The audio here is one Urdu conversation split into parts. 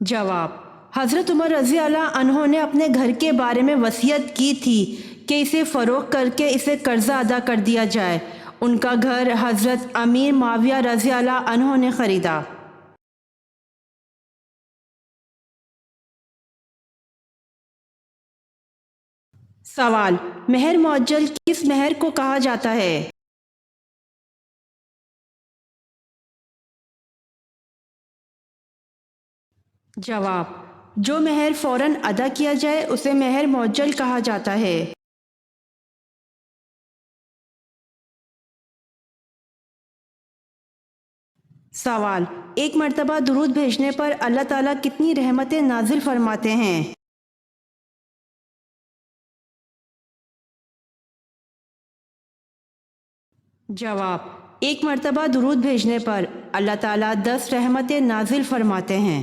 جواب: حضرت عمر رضی اللہ عنہ نے اپنے گھر کے بارے میں وصیت کی تھی کہ اسے فروخت کر کے اسے قرضہ ادا کر دیا جائے۔ ان کا گھر حضرت امیر معاویہ رضی اللہ عنہ نے خریدا۔ سوال: مہر معجل کس مہر کو کہا جاتا ہے؟ جواب: جو مہر فوراً ادا کیا جائے اسے مہر معجل کہا جاتا ہے۔ سوال: ایک مرتبہ درود بھیجنے پر اللہ تعالیٰ کتنی رحمتیں نازل فرماتے ہیں؟ جواب: ایک مرتبہ درود بھیجنے پر اللہ تعالیٰ 10 رحمتیں نازل فرماتے ہیں۔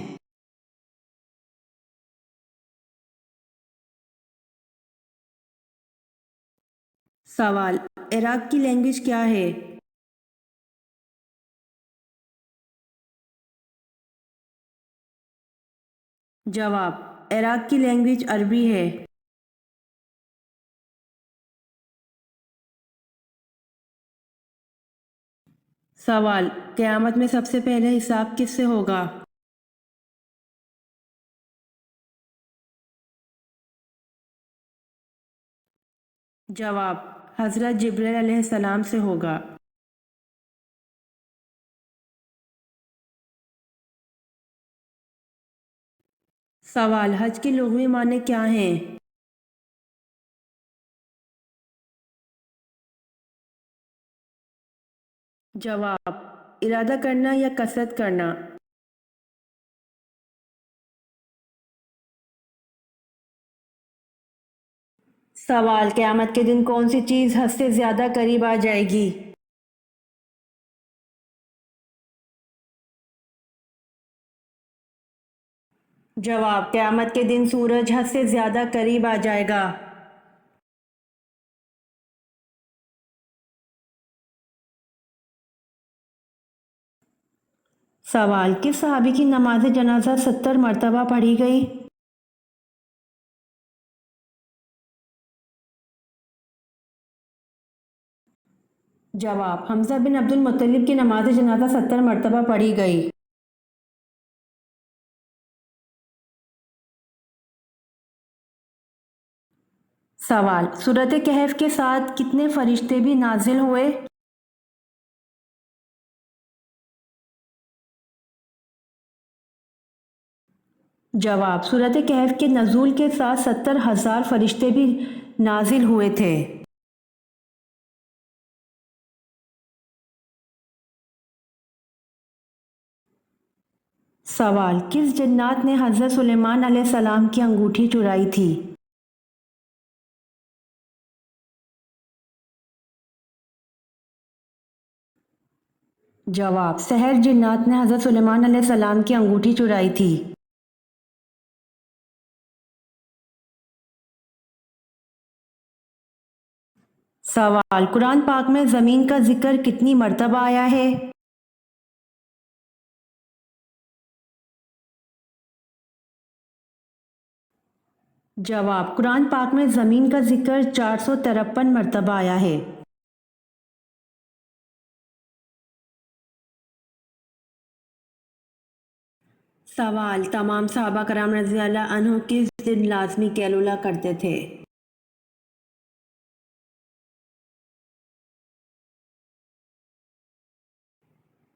سوال: عراق کی لینگویج کیا ہے؟ جواب: عراق کی لینگویج عربی ہے۔ سوال: قیامت میں سب سے پہلے حساب کس سے ہوگا؟ جواب: حضرت جبرائیل علیہ السلام سے ہوگا۔ سوال: حج کے لغوی معنی کیا ہیں؟ جواب: ارادہ کرنا یا قصد کرنا۔ سوال: قیامت کے دن کون سی چیز حد سے زیادہ قریب آ جائے گی؟ جواب: قیامت کے دن سورج حد سے زیادہ قریب آ جائے گا۔ سوال: کس صحابی کی نماز جنازہ 70 مرتبہ پڑھی گئی؟ جواب: حمزہ بن عبد المطلب کی نماز جنازہ 70 مرتبہ پڑھی گئی۔ سوال: سورۃ کہف کے ساتھ کتنے فرشتے بھی نازل ہوئے؟ جواب: سورۃ کہف کے نزول کے ساتھ 70,000 فرشتے بھی نازل ہوئے تھے۔ سوال: کس جنات نے حضرت سلیمان علیہ السلام کی انگوٹھی چرائی تھی؟ جواب: سحر جنات نے حضرت سلیمان علیہ السلام کی انگوٹھی چرائی تھی۔ سوال: قرآن پاک میں زمین کا ذکر کتنی مرتبہ آیا ہے؟ جواب: قرآن پاک میں زمین کا ذکر 453 مرتبہ آیا ہے۔ سوال: تمام صحابہ کرام رضی اللہ عنہ کس دن لازمی قیلولہ کرتے تھے؟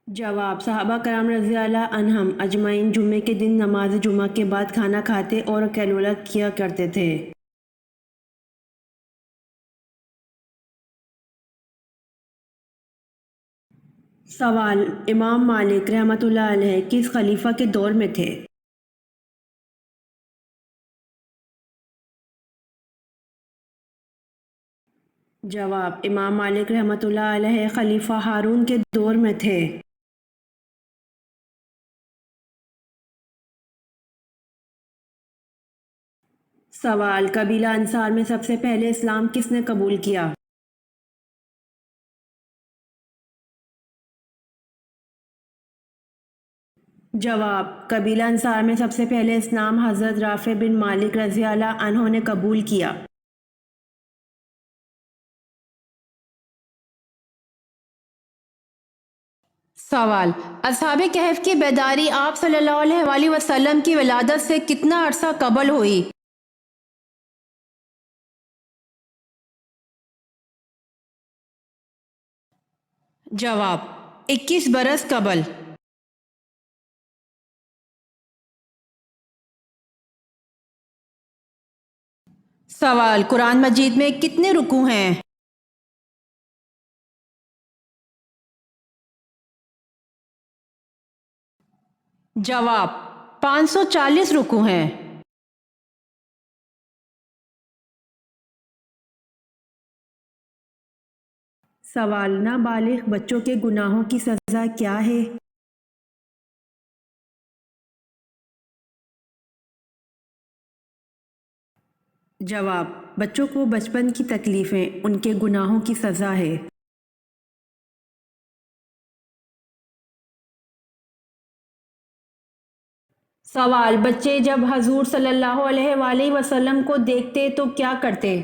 جواب: صحابہ کرام رضی اللہ عنہم اجمعین جمعے کے دن نماز جمعہ کے بعد کھانا کھاتے اور قیلولہ کیا کرتے تھے۔ سوال: امام مالک رحمۃ اللہ علیہ کس خلیفہ کے دور میں تھے؟ جواب: امام مالک رحمۃ اللہ علیہ خلیفہ ہارون کے دور میں تھے۔ سوال: قبیلہ انصار میں سب سے پہلے اسلام کس نے قبول کیا؟ جواب: قبیلہ انصار میں سب سے پہلے اسلام حضرت رافع بن مالک رضی اللہ عنہ نے قبول کیا۔ سوال: اصحاب کہف کی بیداری آپ صلی اللہ علیہ وآلہ وسلم کی ولادت سے کتنا عرصہ قبل ہوئی؟ جواب: 21 برس قبل۔ سوال: قرآن مجید میں کتنے رکوع ہیں؟ جواب: 540 رکوع ہیں۔ سوال: نابالغ بچوں کے گناہوں کی سزا کیا ہے؟ جواب: بچوں کو بچپن کی تکلیفیں ان کے گناہوں کی سزا ہے۔ سوال: بچے جب حضور صلی اللہ علیہ وآلہ وسلم کو دیکھتے تو کیا کرتے؟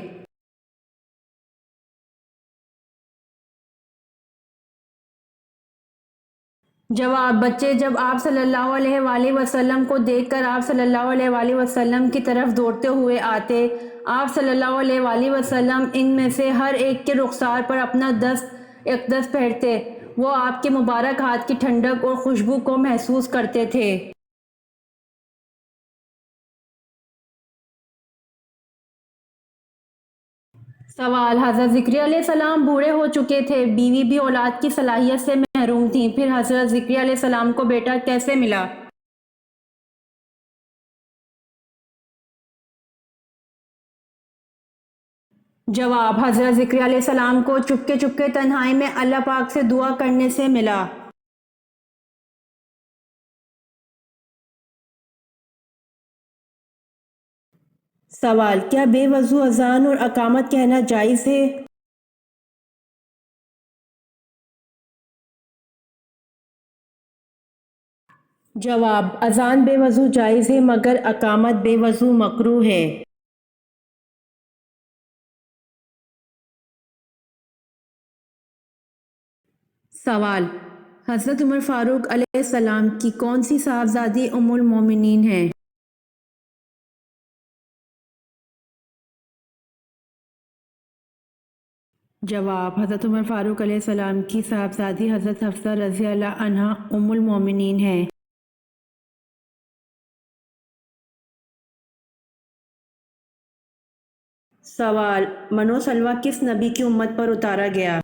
جواب: بچے جب آپ صلی اللہ علیہ وآلہ وسلم کو دیکھ کر آپ صلی اللہ علیہ وآلہ وسلم کی طرف دوڑتے ہوئے آتے، آپ صلی اللہ علیہ وآلہ وسلم ان میں سے ہر ایک کے رخسار پر اپنا دست اقدس پھیرتے، وہ آپ کے مبارک ہاتھ کی ٹھنڈک اور خوشبو کو محسوس کرتے تھے۔ سوال: حضرت زکریا علیہ السلام بوڑھے ہو چکے تھے، بیوی بھی اولاد کی صلاحیت سے محروم تھیں، پھر حضرت زکریا علیہ السلام کو بیٹا کیسے ملا؟ جواب: حضرت زکریا علیہ السلام کو چپکے چپکے تنہائی میں اللہ پاک سے دعا کرنے سے ملا۔ سوال: کیا بے وضو اذان اور اقامت کہنا جائز ہے؟ جواب: اذان بے وضو جائز ہے مگر اقامت بے وضو مکروہ ہے۔ سوال: حضرت عمر فاروق علیہ السلام کی کون سی صاحبزادی ام المومنین ہیں؟ جواب: حضرت عمر فاروق علیہ السلام کی صاحبزادی حضرت حفصہ رضی اللہ عنہا ام المومنین ہیں۔ سوال: من و سلویٰ کس نبی کی امت پر اتارا گیا؟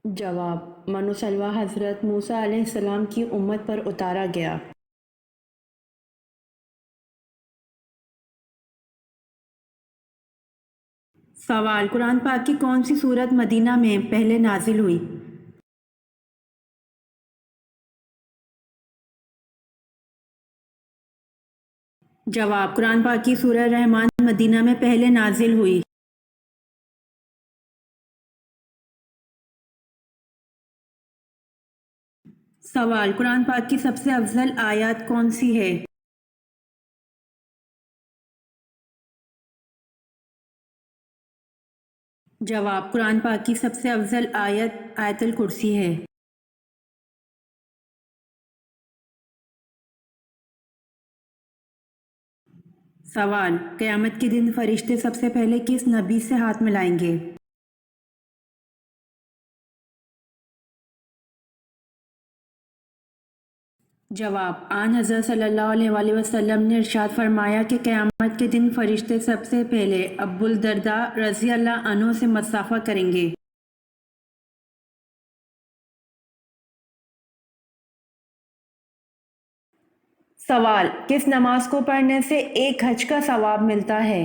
جواب: من و سلویٰ حضرت موسیٰ علیہ السلام کی امت پر اتارا گیا۔ سوال: قرآن پاک کی کون سی سورت مدینہ میں پہلے نازل ہوئی؟ جواب: قرآن پاک کی سورہ رحمان مدینہ میں پہلے نازل ہوئی۔ سوال: قرآن پاک کی سب سے افضل آیات کون سی ہے؟ جواب: قرآن پاک کی سب سے افضل آیت آیت الکرسی ہے۔ سوال: قیامت کے دن فرشتے سب سے پہلے کس نبی سے ہاتھ ملائیں گے؟ جواب: آن حضرت صلی اللہ علیہ وآلہ وسلم نے ارشاد فرمایا کہ قیامت کے دن فرشتے سب سے پہلے ابو الدرداء رضی اللہ عنہ سے مصافحہ کریں گے۔ سوال: کس نماز کو پڑھنے سے ایک حج کا ثواب ملتا ہے؟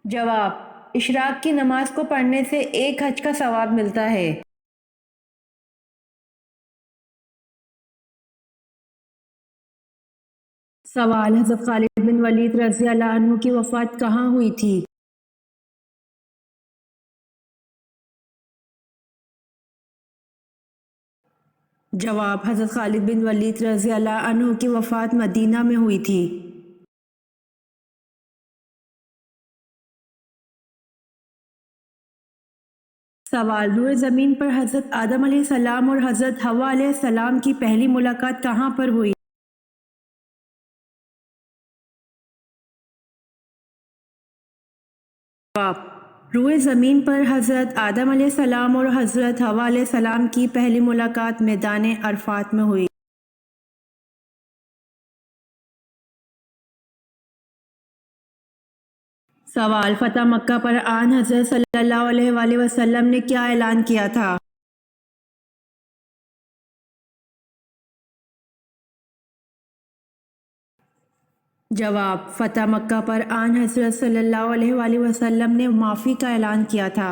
جواب: اشراق کی نماز کو پڑھنے سے ایک حج کا ثواب ملتا ہے۔ سوال: حضرت خالد بن ولید رضی اللہ عنہ کی وفات کہاں ہوئی تھی؟ جواب: حضرت خالد بن ولید رضی اللہ عنہ کی وفات مدینہ میں ہوئی تھی۔ سوال: روئے زمین پر حضرت آدم علیہ السلام اور حضرت حوا علیہ السلام کی پہلی ملاقات کہاں پر ہوئی؟ جواب: روئے زمین پر حضرت آدم علیہ السلام اور حضرت حوا علیہ السلام کی پہلی ملاقات میدان عرفات میں ہوئی۔ سوال: فتح مکہ پر آن حضرت صلی اللہ علیہ وآلہ وسلم نے کیا اعلان کیا تھا؟ جواب: فتح مکہ پر آن حضرت صلی اللہ علیہ وآلہ وسلم نے معافی کا اعلان کیا تھا۔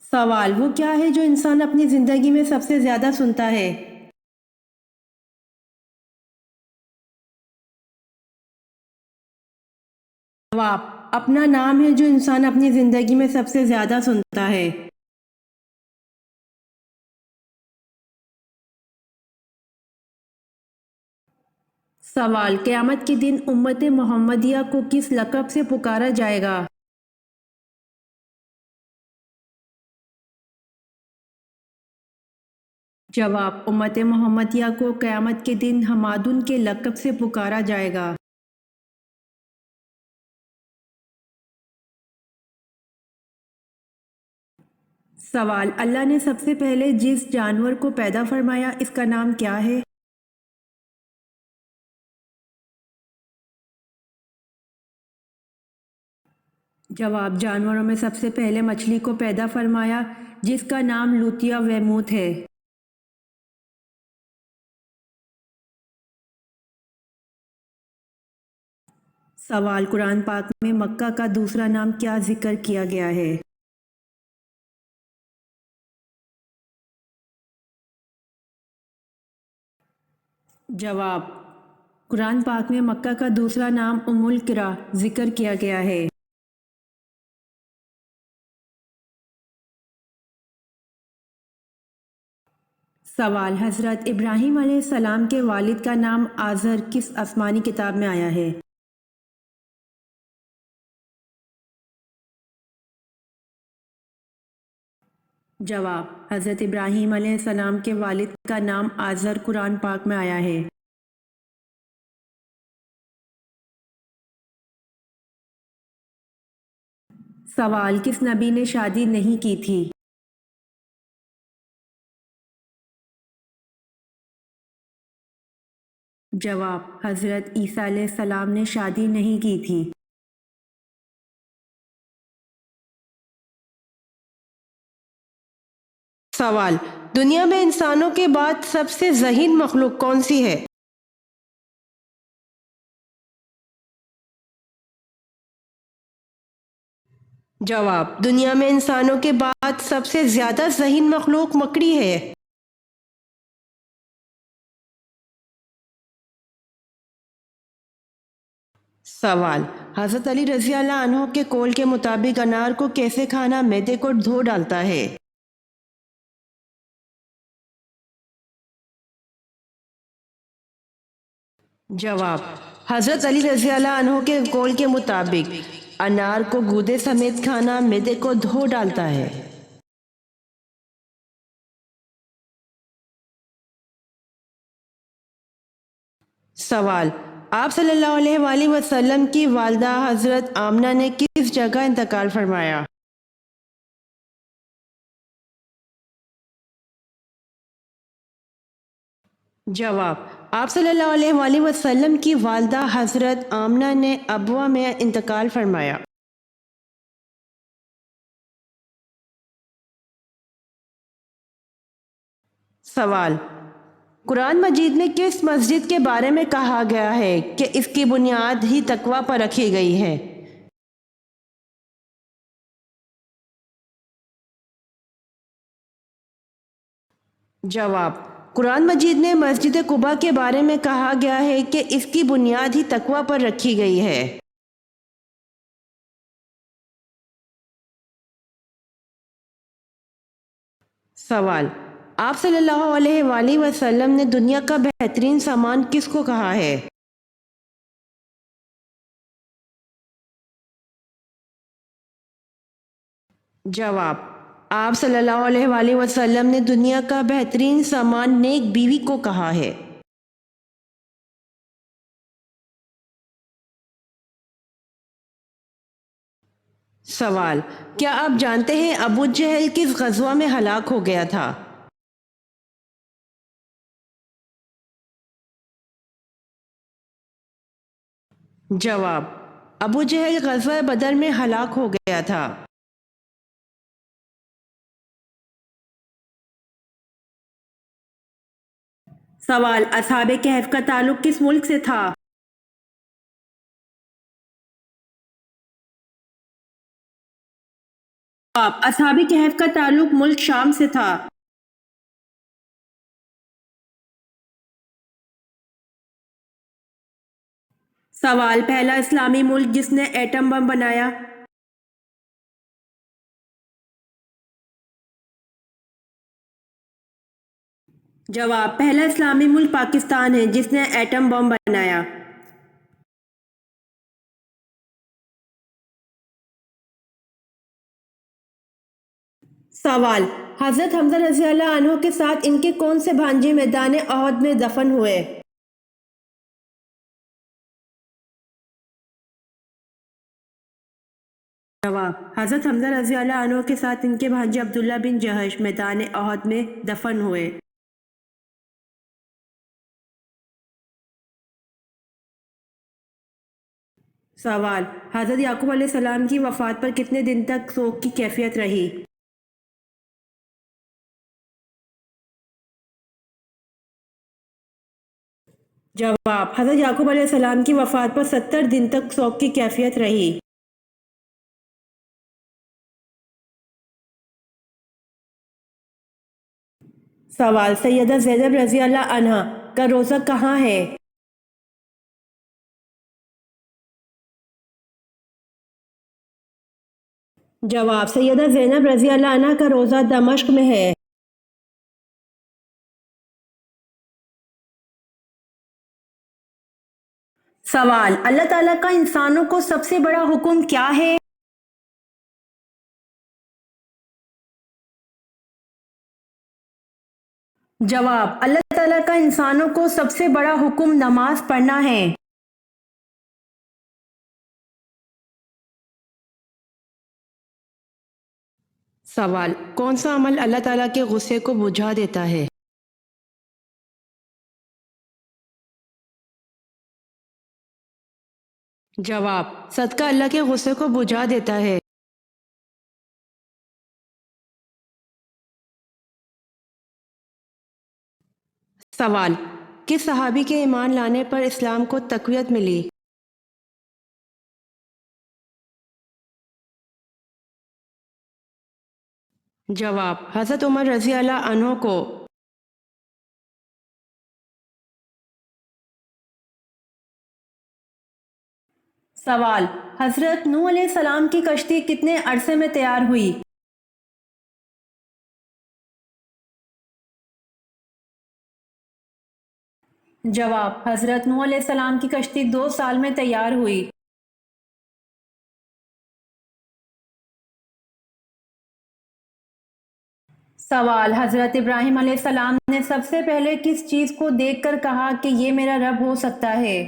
سوال: وہ کیا ہے جو انسان اپنی زندگی میں سب سے زیادہ سنتا ہے؟ جواب: اپنا نام ہے جو انسان اپنی زندگی میں سب سے زیادہ سنتا ہے۔ سوال: قیامت کے دن امت محمدیہ کو کس لقب سے پکارا جائے گا؟ جواب: امت محمدیہ کو قیامت کے دن حمادن کے لقب سے پکارا جائے گا۔ سوال: اللہ نے سب سے پہلے جس جانور کو پیدا فرمایا اس کا نام کیا ہے؟ جواب: جانوروں میں سب سے پہلے مچھلی کو پیدا فرمایا جس کا نام لوتیا ویموت ہے۔ سوال: قرآن پاک میں مکہ کا دوسرا نام کیا ذکر کیا گیا ہے؟ جواب: قرآن پاک میں مکہ کا دوسرا نام ام القری ذکر کیا گیا ہے۔ سوال: حضرت ابراہیم علیہ السلام کے والد کا نام آزر کس آسمانی کتاب میں آیا ہے؟ جواب: حضرت ابراہیم علیہ السلام کے والد کا نام آزر قرآن پاک میں آیا ہے۔ سوال: کس نبی نے شادی نہیں کی تھی؟ جواب: حضرت عیسیٰ علیہ السلام نے شادی نہیں کی تھی۔ سوال: دنیا میں انسانوں کے بعد سب سے ذہین مخلوق کون سی ہے؟ جواب: دنیا میں انسانوں کے بعد سب سے زیادہ ذہین مخلوق مکڑی ہے۔ سوال: حضرت علی رضی اللہ عنہ کے قول کے مطابق انار کو کیسے کھانا معدے کو دھو ڈالتا ہے؟ جواب: حضرت علی رضی اللہ عنہ کے قول کے مطابق انار کو گودے سمیت کھانا معدے کو دھو ڈالتا ہے۔ سوال: آپ صلی اللہ علیہ وآلہ وسلم کی والدہ حضرت آمنہ نے کس جگہ انتقال فرمایا؟ جواب: آپ صلی اللہ علیہ وآلہ وسلم کی والدہ حضرت آمنہ نے ابوا میں انتقال فرمایا۔ سوال: قرآن مجید میں کس مسجد کے بارے میں کہا گیا ہے کہ اس کی بنیاد ہی تقوی پر رکھی گئی ہے؟ جواب: قرآن مجید میں مسجد قباء کے بارے میں کہا گیا ہے کہ اس کی بنیاد ہی تقوی پر رکھی گئی ہے۔ سوال: آپ صلی اللہ علیہ وآلہ وسلم نے دنیا کا بہترین سامان کس کو کہا ہے؟ جواب: آپ صلی اللہ علیہ وآلہ وسلم نے دنیا کا بہترین سامان نیک بیوی کو کہا ہے۔ سوال: کیا آپ جانتے ہیں ابو جہل کس غزوہ میں ہلاک ہو گیا تھا؟ جواب: ابو جہل غزوہ بدر میں ہلاک ہو گیا تھا۔ سوال: اصحاب کہف کا تعلق کس ملک سے تھا؟ جواب: اصحاب کہف کا تعلق ملک شام سے تھا۔ سوال: پہلا اسلامی ملک جس نے ایٹم بم بنایا؟ جواب: پہلا اسلامی ملک پاکستان ہے جس نے ایٹم بم بنایا۔ سوال: حضرت حمزہ رضی اللہ عنہ کے ساتھ ان کے کون سے بھانجے میدان احد میں دفن ہوئے؟ جواب: حضرت حمزہ رضی اللہ عنہ کے ساتھ ان کے بھانجے عبداللہ بن جہش میدان احد میں دفن ہوئے۔ سوال: حضرت یعقوب علیہ السلام کی وفات پر کتنے دن تک سوگ کی کیفیت رہی؟ جواب: حضرت یعقوب علیہ السلام کی وفات پر 70 دن تک سوگ کی کیفیت رہی۔ سوال: سیدہ زینب رضی اللہ عنہا کا روضہ کہاں ہے؟ جواب: سیدہ زینب رضی اللہ عنہا کا روضہ دمشق میں ہے۔ سوال: اللہ تعالیٰ کا انسانوں کو سب سے بڑا حکم کیا ہے؟ جواب: اللہ تعالیٰ کا انسانوں کو سب سے بڑا حکم نماز پڑھنا ہے۔ سوال: کون سا عمل اللہ تعالیٰ کے غصے کو بجھا دیتا ہے؟ جواب: صدقہ اللہ کے غصے کو بجھا دیتا ہے۔ سوال: کس صحابی کے ایمان لانے پر اسلام کو تقویت ملی؟ جواب: حضرت عمر رضی اللہ عنہ کو۔ سوال: حضرت نوح علیہ السلام کی کشتی کتنے عرصے میں تیار ہوئی؟ جواب: حضرت نوح علیہ السلام کی کشتی 2 سال میں تیار ہوئی۔ سوال: حضرت ابراہیم علیہ السلام نے سب سے پہلے کس چیز کو دیکھ کر کہا کہ یہ میرا رب ہو سکتا ہے؟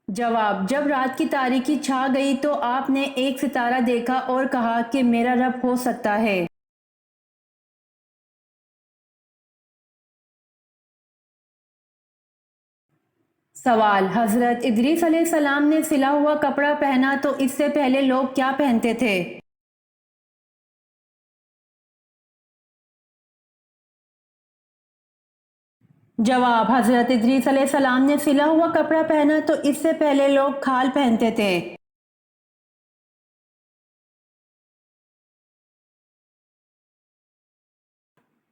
جواب: جب رات کی تاریکی چھا گئی تو آپ نے ایک ستارہ دیکھا اور کہا کہ میرا رب ہو سکتا ہے۔ سوال: حضرت ادریس علیہ السلام نے سلا ہوا کپڑا پہنا تو اس سے پہلے لوگ کیا پہنتے تھے؟ جواب: حضرت ادریس علیہ السلام نے سلا ہوا کپڑا پہنا تو اس سے پہلے لوگ کھال پہنتے تھے۔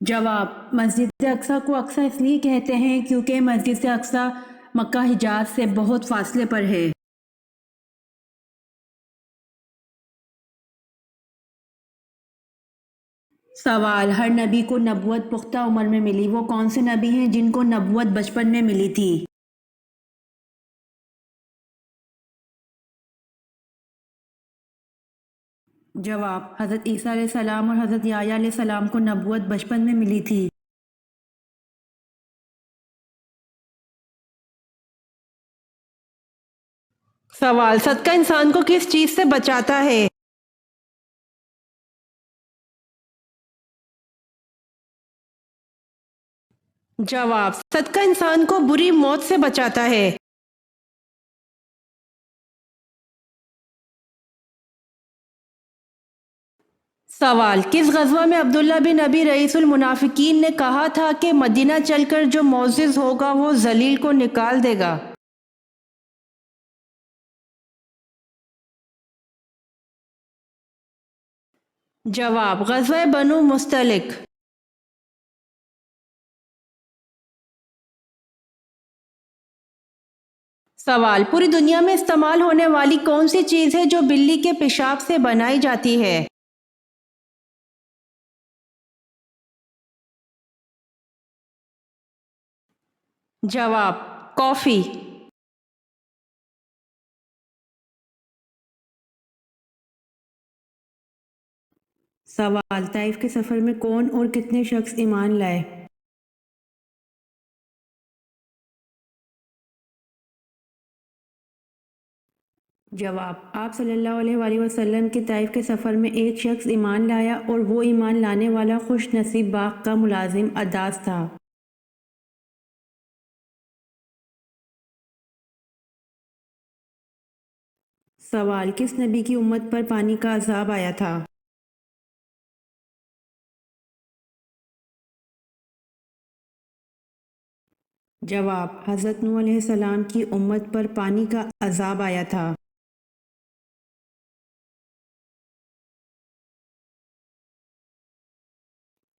جواب: مسجد اقصی کو اقصی اس لیے کہتے ہیں کیونکہ مسجد اقصی مکہ حجاز سے بہت فاصلے پر ہے۔ سوال: ہر نبی کو نبوت پختہ عمر میں ملی، وہ کون سے نبی ہیں جن کو نبوت بچپن میں ملی تھی؟ جواب: حضرت عیسیٰ علیہ السلام اور حضرت یحییٰ علیہ السلام کو نبوت بچپن میں ملی تھی۔ سوال: صدقہ انسان کو کس چیز سے بچاتا ہے؟ جواب: صدقہ انسان کو بری موت سے بچاتا ہے۔ سوال: کس غزوہ میں عبداللہ بن ابی رئیس المنافقین نے کہا تھا کہ مدینہ چل کر جو معزز ہوگا وہ ذلیل کو نکال دے گا؟ جواب: غزوہ بنو مستلق۔ سوال: پوری دنیا میں استعمال ہونے والی کون سی چیز ہے جو بلی کے پیشاب سے بنائی جاتی ہے؟ جواب: کافی۔ سوال: طائف کے سفر میں کون اور کتنے شخص ایمان لائے؟ جواب: آپ صلی اللہ علیہ وآلہ وسلم کے طائف کے سفر میں ایک شخص ایمان لایا اور وہ ایمان لانے والا خوش نصیب باغ کا ملازم عداس تھا۔ سوال: کس نبی کی امت پر پانی کا عذاب آیا تھا؟ جواب: حضرت نوح علیہ السلام کی امت پر پانی کا عذاب آیا تھا۔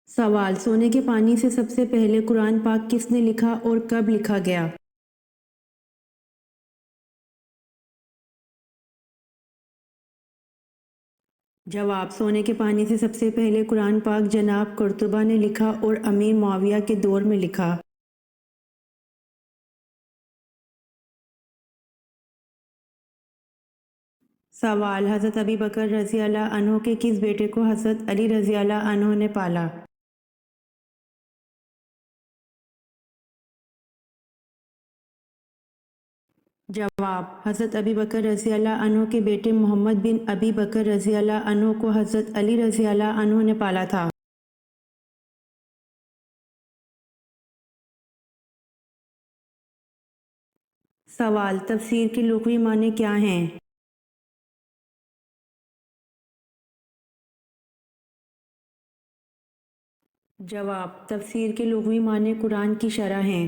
سوال: سونے کے پانی سے سب سے پہلے قرآن پاک کس نے لکھا اور کب لکھا گیا؟ جواب: سونے کے پانی سے سب سے پہلے قرآن پاک جناب قرطبہ نے لکھا اور امیر معاویہ کے دور میں لکھا۔ سوال: حضرت ابی بکر رضی اللہ عنہ کے کس بیٹے کو حضرت علی رضی اللہ عنہ نے پالا؟ جواب: حضرت ابی بکر رضی اللہ عنہ کے بیٹے محمد بن ابی بکر رضی اللہ عنہ کو حضرت علی رضی اللہ عنہ نے پالا تھا۔ سوال: تفسیر کے لغوی معنی کیا ہیں؟ جواب: تفسیر کے لغوی معنی قرآن کی شرح ہیں۔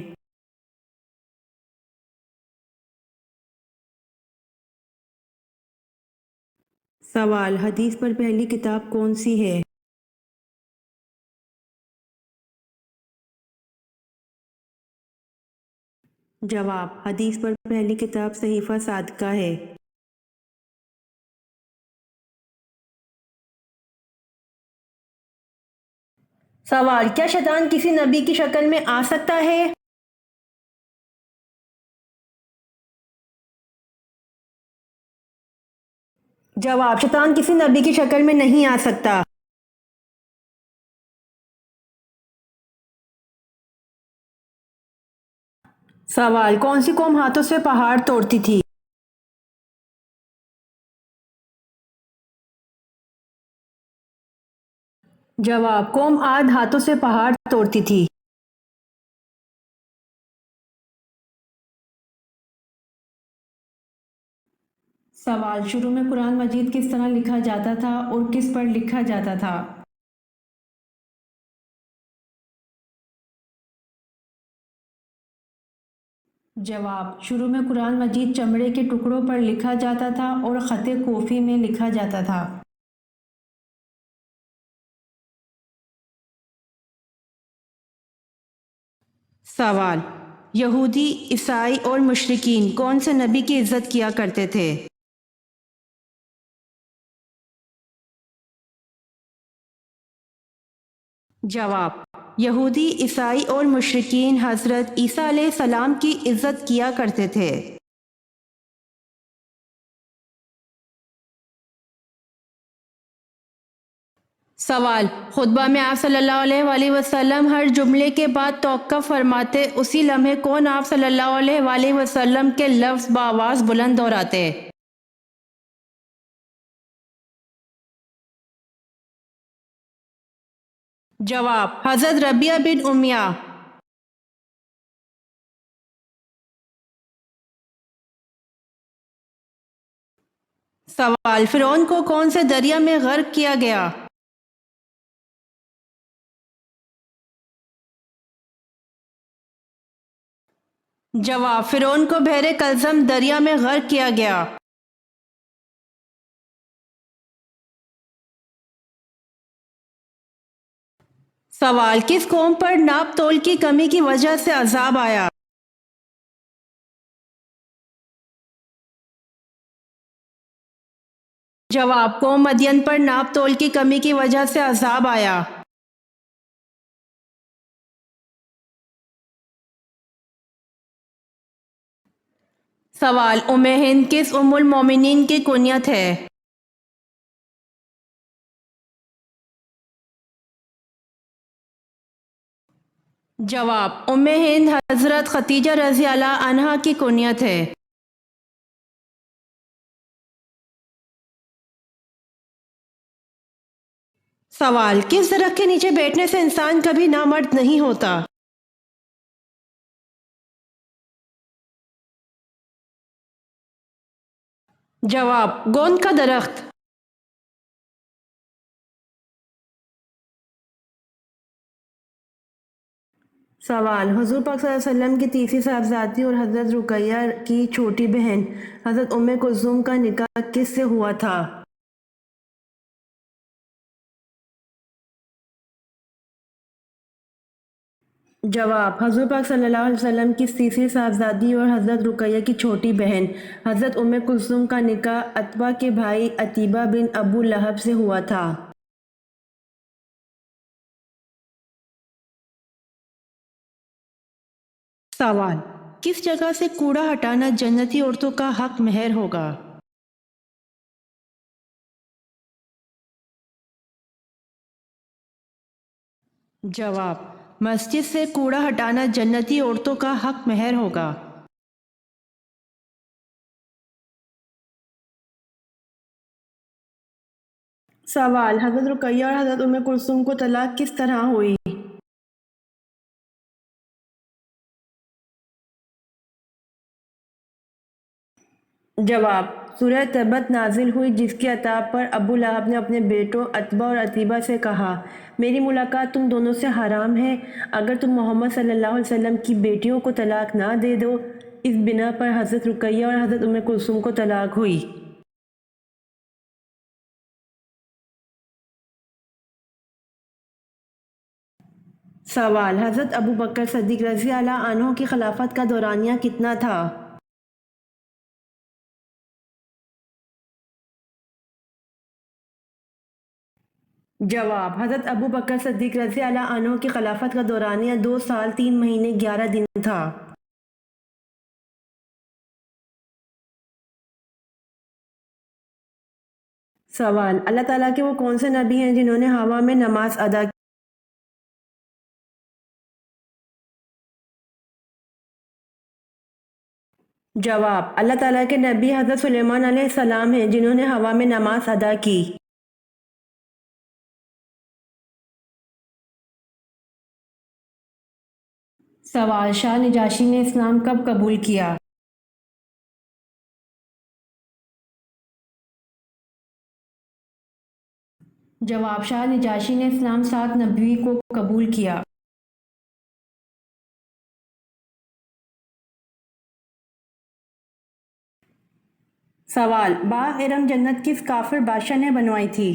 سوال: حدیث پر پہلی کتاب کون سی ہے؟ جواب: حدیث پر پہلی کتاب صحیفہ صادقہ ہے۔ سوال: کیا شیطان کسی نبی کی شکل میں آ سکتا ہے؟ جواب: شیطان کسی نبی کی شکل میں نہیں آ سکتا۔ سوال: کون سی قوم ہاتھوں سے پہاڑ توڑتی تھی؟ جواب: قوم عاد ہاتھوں سے پہاڑ توڑتی تھی۔ سوال: شروع میں قرآن مجید کس طرح لکھا جاتا تھا اور کس پر لکھا جاتا تھا؟ جواب: شروع میں قرآن مجید چمڑے کے ٹکڑوں پر لکھا جاتا تھا اور خط کوفی میں لکھا جاتا تھا۔ سوال: یہودی، عیسائی اور مشرکین کون سے نبی کی عزت کیا کرتے تھے؟ جواب: یہودی، عیسائی اور مشرکین حضرت عیسیٰ علیہ السلام کی عزت کیا کرتے تھے۔ سوال: خطبہ میں آپ صلی اللہ علیہ وآلہ وسلم ہر جملے کے بعد توقف فرماتے، اسی لمحے کون آپ صلی اللہ علیہ وآلہ وسلم کے لفظ بآواز بلند دہراتے؟ جواب: حضرت ربیعہ بن امیہ۔ سوال: فرعون کو کون سے دریا میں غرق کیا گیا؟ جواب: فرعون کو بحر کلزم دریا میں غرق کیا گیا۔ سوال: کس قوم پر ناپ تول کی کمی کی وجہ سے عذاب آیا؟ جواب: قوم مدین پر ناپ تول کی کمی کی وجہ سے عذاب آیا۔ سوال: ام ہند کس ام المومنین کی کنیت ہے؟ جواب: ام ہند حضرت ختیجہ رضی اللہ عنہا کی کنیت ہے۔ سوال: کس درخت کے نیچے بیٹھنے سے انسان کبھی نامرد نہیں ہوتا؟ جواب: گوند کا درخت۔ سوال: حضور پاک صلی اللہ علیہ وسلم کی تیسری صاحبزادی اور حضرت رقیہ کی چھوٹی بہن حضرت ام کلثوم کا نکاح کس سے ہوا تھا؟ جواب: حضور پاک صلی اللہ علیہ وسلم کی تیسری صاحبزادی اور حضرت رقیہ کی چھوٹی بہن حضرت ام کلثوم کا نکاح عتبہ کے بھائی عتیبہ بن ابو لہب سے ہوا تھا۔ سوال: کس جگہ سے کوڑا ہٹانا جنتی عورتوں کا حق مہر ہوگا؟ جواب: مسجد سے کوڑا ہٹانا جنتی عورتوں کا حق مہر ہوگا۔ سوال: حضرت رقیہ اور حضرت ام کلثوم کو طلاق کس طرح ہوئی؟ جواب: سورہ تبت نازل ہوئی جس کی عطا پر ابو لہب نے اپنے بیٹوں عتبہ اور عتیبہ سے کہا، میری ملاقات تم دونوں سے حرام ہے، اگر تم محمد صلی اللہ علیہ وسلم کی بیٹیوں کو طلاق نہ دے دو۔ اس بنا پر حضرت رقیہ اور حضرت ام کلثوم کو طلاق ہوئی۔ سوال: حضرت ابو بکر صدیق رضی اللہ عنہ کی خلافت کا دورانیہ کتنا تھا؟ جواب: حضرت ابو بکر صدیق رضی اللہ عنہ کی خلافت کا دورانیہ 2 سال 3 مہینے 11 دن تھا۔ سوال: اللہ تعالیٰ کے وہ کون سے نبی ہیں جنہوں نے ہوا میں نماز ادا کی؟ جواب: اللہ تعالیٰ کے نبی حضرت سلیمان علیہ السلام ہیں جنہوں نے ہوا میں نماز ادا کی۔ سوال: شاہ نجاشی نے اسلام کب قبول کیا؟ جواب: شاہ نجاشی نے اسلام 7 نبوی کو قبول کیا۔ سوال: باغ ارم جنت کس کافر بادشاہ نے بنوائی تھی؟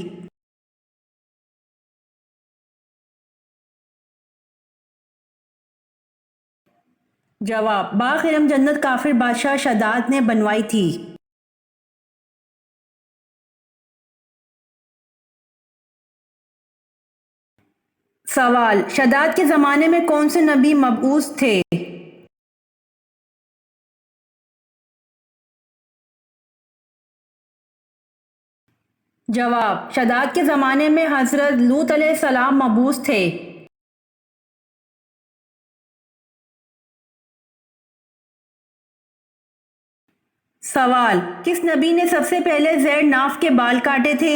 جواب: باغ علم جنت کافر بادشاہ شداد نے بنوائی تھی۔ سوال: شداد کے زمانے میں کون سے نبی مبعوث تھے؟ جواب: شداد کے زمانے میں حضرت لوط علیہ السلام مبعوث تھے۔ سوال: کس نبی نے سب سے پہلے زیر ناف کے بال کاٹے تھے؟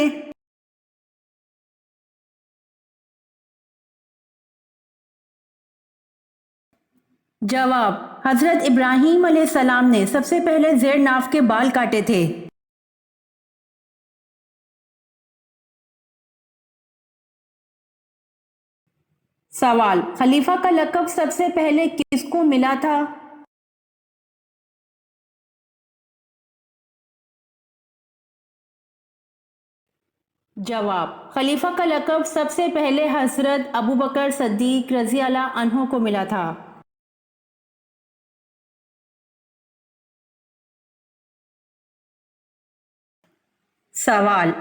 جواب: حضرت ابراہیم علیہ السلام نے سب سے پہلے زیر ناف کے بال کاٹے تھے۔ سوال: خلیفہ کا لقب سب سے پہلے کس کو ملا تھا؟ جواب: خلیفہ کا لقب سب سے پہلے حضرت ابوبکر صدیق رضی اللہ عنہ کو ملا تھا۔ سوال: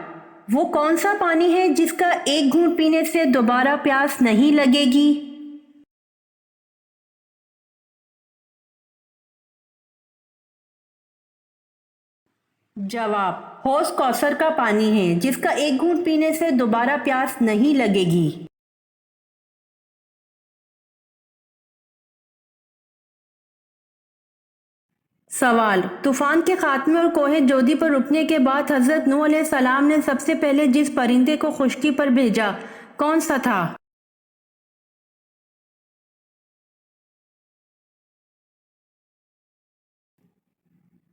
وہ کون سا پانی ہے جس کا ایک گھونٹ پینے سے دوبارہ پیاس نہیں لگے گی؟ جواب: حوض کوثر کا پانی ہے جس کا ایک گھونٹ پینے سے دوبارہ پیاس نہیں لگے گی۔ سوال: طوفان کے خاتمے اور کوہ جودی پر رکنے کے بعد حضرت نوح علیہ السلام نے سب سے پہلے جس پرندے کو خشکی پر بھیجا کون سا تھا؟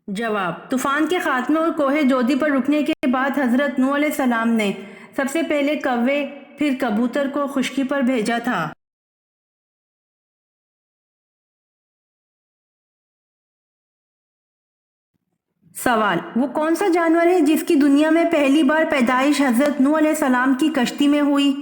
جواب: طوفان کے خاتمے اور کوہ جودی پر رکنے کے بعد حضرت نوح علیہ السلام نے سب سے پہلے کوے پھر کبوتر کو خشکی پر بھیجا تھا۔ سوال: وہ کون سا جانور ہے جس کی دنیا میں پہلی بار پیدائش حضرت نوح علیہ السلام کی کشتی میں ہوئی؟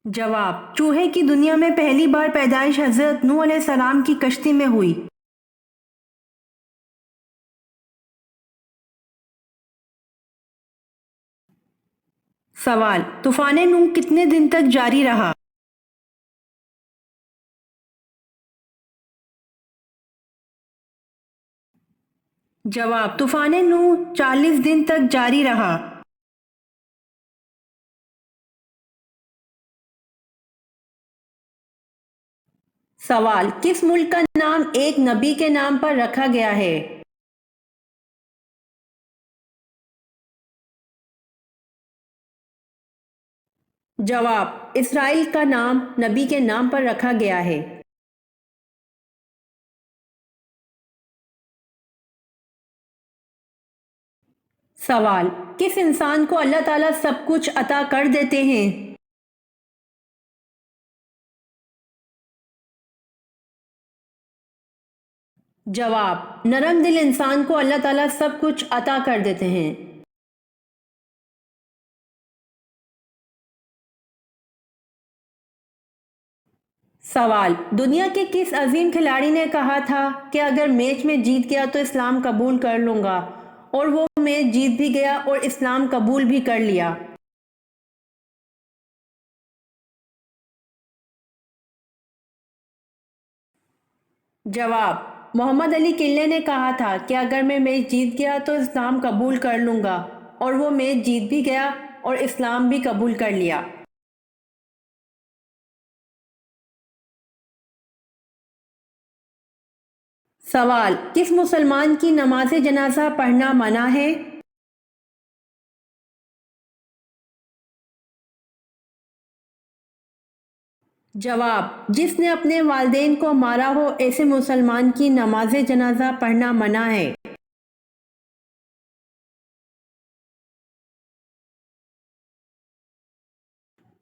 جواب: چوہے کی دنیا میں پہلی بار پیدائش حضرت نوح علیہ السلام کی کشتی میں ہوئی۔ سوال: طوفان نوح کتنے دن تک جاری رہا؟ جواب: طوفان نوح 40 دن تک جاری رہا۔ سوال: کس ملک کا نام ایک نبی کے نام پر رکھا گیا ہے؟ جواب: اسرائیل کا نام نبی کے نام پر رکھا گیا ہے۔ سوال: کس انسان کو اللہ تعالیٰ سب کچھ عطا کر دیتے ہیں؟ جواب: نرم دل انسان کو اللہ تعالیٰ سب کچھ عطا کر دیتے ہیں۔ سوال: دنیا کے کس عظیم کھلاڑی نے کہا تھا کہ اگر میچ میں جیت گیا تو اسلام قبول کر لوں گا، اور وہ میچ جیت بھی گیا اور اسلام قبول بھی کر لیا؟ جواب: محمد علی کلے نے کہا تھا کہ اگر میں میچ جیت گیا تو اسلام قبول کر لوں گا، اور وہ میچ جیت بھی گیا اور اسلام بھی قبول کر لیا۔ سوال: کس مسلمان کی نماز جنازہ پڑھنا منع ہے؟ جواب: جس نے اپنے والدین کو مارا ہو ایسے مسلمان کی نماز جنازہ پڑھنا منع ہے۔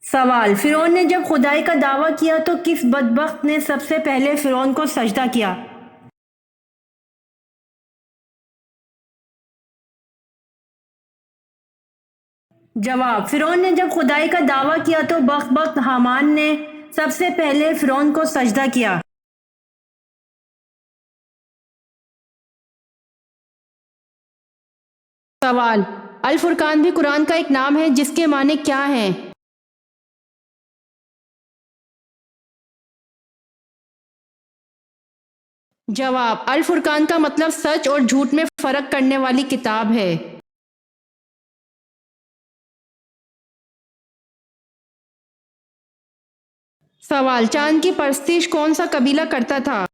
سوال: فرعون نے جب خدائی کا دعویٰ کیا تو کس بدبخت نے سب سے پہلے فرعون کو سجدہ کیا؟ جواب: فرعون نے جب خدائی کا دعویٰ کیا تو بخت حامان نے سب سے پہلے فرعون کو سجدہ کیا۔ سوال: الفرقان بھی قرآن کا ایک نام ہے جس کے معنی کیا ہیں؟ جواب: الفرقان کا مطلب سچ اور جھوٹ میں فرق کرنے والی کتاب ہے۔ سوال: چاند کی پرستش کون سا قبیلہ کرتا تھا؟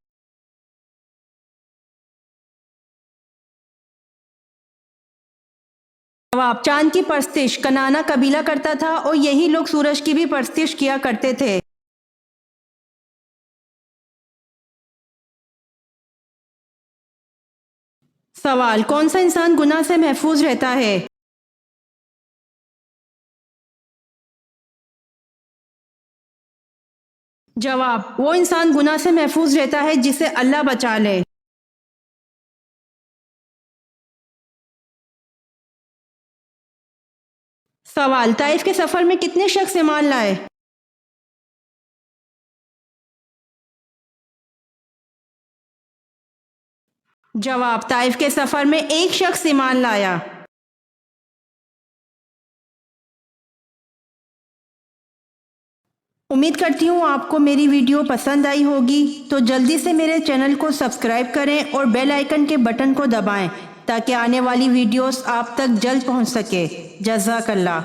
جواب: چاند کی پرستش کنانا قبیلہ کرتا تھا اور یہی لوگ سورج کی بھی پرستش کیا کرتے تھے۔ سوال: کون سا انسان گناہ سے محفوظ رہتا ہے؟ جواب: وہ انسان گناہ سے محفوظ رہتا ہے جسے اللہ بچا لے۔ سوال: طائف کے سفر میں کتنے شخص ایمان لائے؟ جواب: طائف کے سفر میں ایک شخص ایمان لایا۔ امید کرتی ہوں آپ کو میری ویڈیو پسند آئی ہوگی، تو جلدی سے میرے چینل کو سبسکرائب کریں اور بیل آئیکن کے بٹن کو دبائیں تاکہ آنے والی ویڈیوز آپ تک جلد پہنچ سکے۔ جزاک اللہ۔